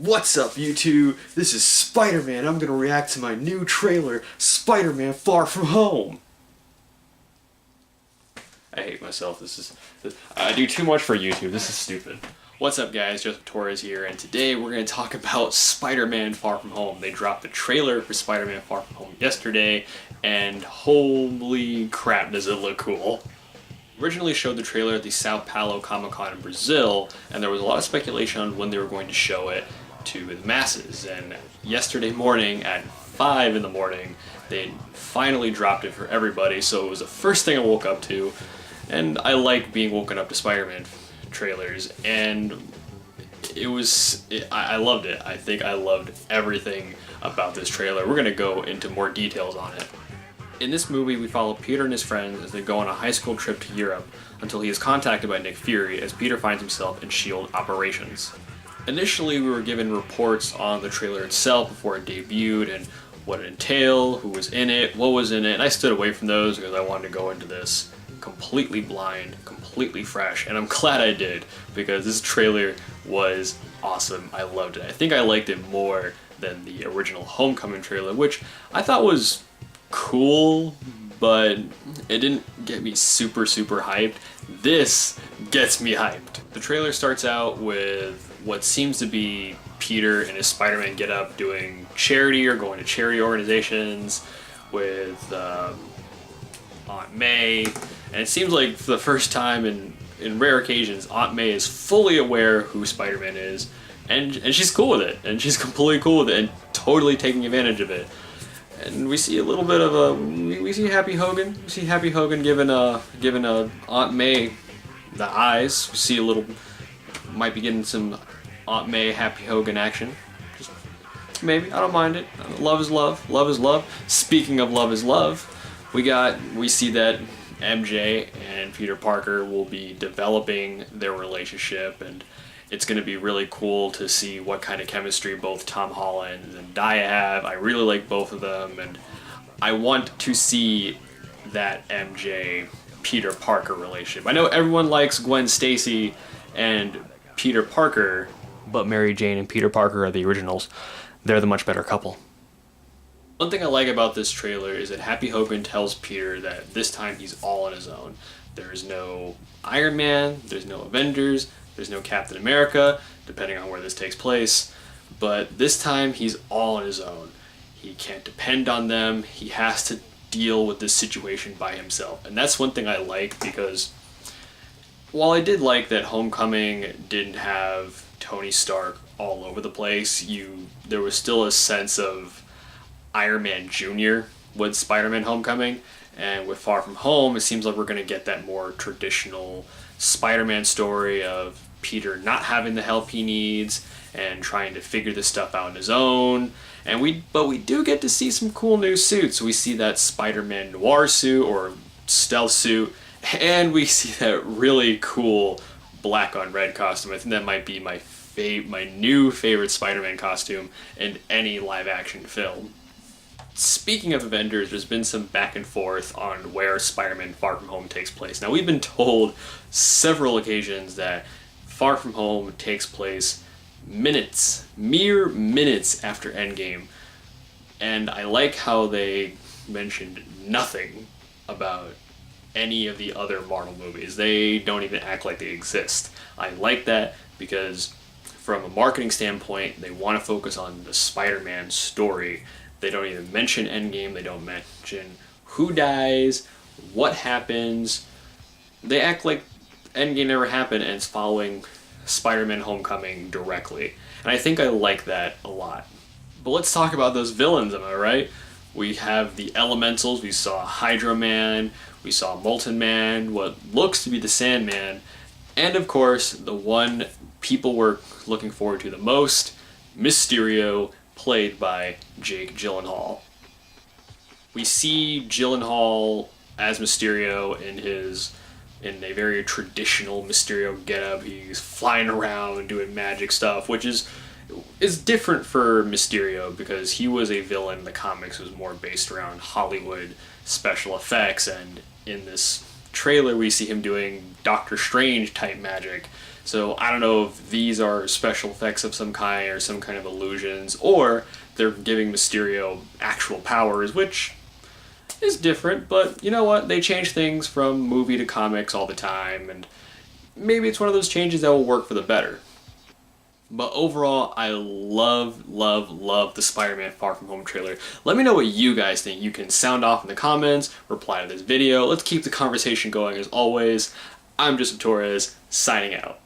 What's up, YouTube? This is Spider-Man. I'm gonna react to my new trailer, Spider-Man Far From Home. I hate myself. I do too much for YouTube. This is stupid. What's up, guys? Joseph Torres here, and today we're gonna talk about Spider-Man Far From Home. They dropped the trailer for Spider-Man Far From Home yesterday, and holy crap, does it look cool. Originally showed the trailer at the Sao Paulo Comic-Con in Brazil, and there was a lot of speculation on when they were going to show it to the masses. And yesterday morning at 5 in the morning, they finally dropped it for everybody, so it was the first thing I woke up to, and I like being woken up to Spider-Man trailers, and I loved it. I think I loved everything about this trailer. We're going to go into more details on it. In this movie, we follow Peter and his friends as they go on a high school trip to Europe until he is contacted by Nick Fury as Peter finds himself in S.H.I.E.L.D. operations. Initially, we were given reports on the trailer itself before it debuted and what it entailed, who was in it, what was in it, and I stood away from those because I wanted to go into this completely blind, completely fresh, and I'm glad I did because this trailer was awesome. I loved it. I think I liked it more than the original Homecoming trailer, which I thought was cool, but it didn't get me super hyped. This gets me hyped. The trailer starts out with what seems to be Peter in his Spider-Man getup doing charity or going to charity organizations with Aunt May, and it seems like for the first time in rare occasions, Aunt May is fully aware who Spider-Man is, and she's cool with it, and she's completely cool with it, and totally taking advantage of it. And we see a little bit of we see Happy Hogan. We see Happy Hogan giving Aunt May the eyes. We see a little, might be getting some Aunt May Happy Hogan action. Just maybe, I don't mind it. Love is love. Love is love. Speaking of love is love, we see that MJ and Peter Parker will be developing their relationship, and it's going to be really cool to see what kind of chemistry both Tom Holland and Zendaya have. I really like both of them, and I want to see that MJ Peter Parker relationship. I know everyone likes Gwen Stacy and Peter Parker, but Mary Jane and Peter Parker are the originals. They're the much better couple. One thing I like about this trailer is that Happy Hogan tells Peter that this time he's all on his own. There's no Iron Man, there's no Avengers, there's no Captain America, depending on where this takes place, but this time he's all on his own. He can't depend on them, he has to deal with this situation by himself. And that's one thing I like, because while I did like that Homecoming didn't have Tony Stark all over the place, there was still a sense of Iron Man Jr. with Spider-Man Homecoming, and with Far From Home, it seems like we're going to get that more traditional Spider-Man story of Peter not having the help he needs and trying to figure this stuff out on his own. But we do get to see some cool new suits. We see that Spider-Man Noir suit or stealth suit, and we see that really cool black on red costume. I think that might be my new favorite Spider-Man costume in any live action film. Speaking of Avengers, there's been some back and forth on where Spider-Man Far From Home takes place. Now, we've been told several occasions that Far From Home takes place mere minutes after Endgame. And I like how they mentioned nothing about any of the other Marvel movies. They don't even act like they exist. I like that because from a marketing standpoint, they want to focus on the Spider-Man story. They don't even mention Endgame, they don't mention who dies, what happens. They act like Endgame never happened and it's following Spider-Man Homecoming directly. And I think I like that a lot. But let's talk about those villains, am I right? We have the Elementals, we saw Hydro Man, we saw Molten Man, what looks to be the Sandman, and of course, the one people were looking forward to the most, Mysterio, played by Jake Gyllenhaal. We see Gyllenhaal as Mysterio in a very traditional Mysterio getup. He's flying around doing magic stuff, which is different for Mysterio because he was a villain in the comics. It was more based around Hollywood special effects, and in this trailer we see him doing Doctor Strange type magic. So I don't know if these are special effects of some kind or some kind of illusions, or they're giving Mysterio actual powers, which is different, but you know what? They change things from movie to comics all the time, and maybe it's one of those changes that will work for the better. But overall, I love, love, love the Spider-Man Far From Home trailer. Let me know what you guys think. You can sound off in the comments, reply to this video. Let's keep the conversation going as always. I'm Joseph Torres, signing out.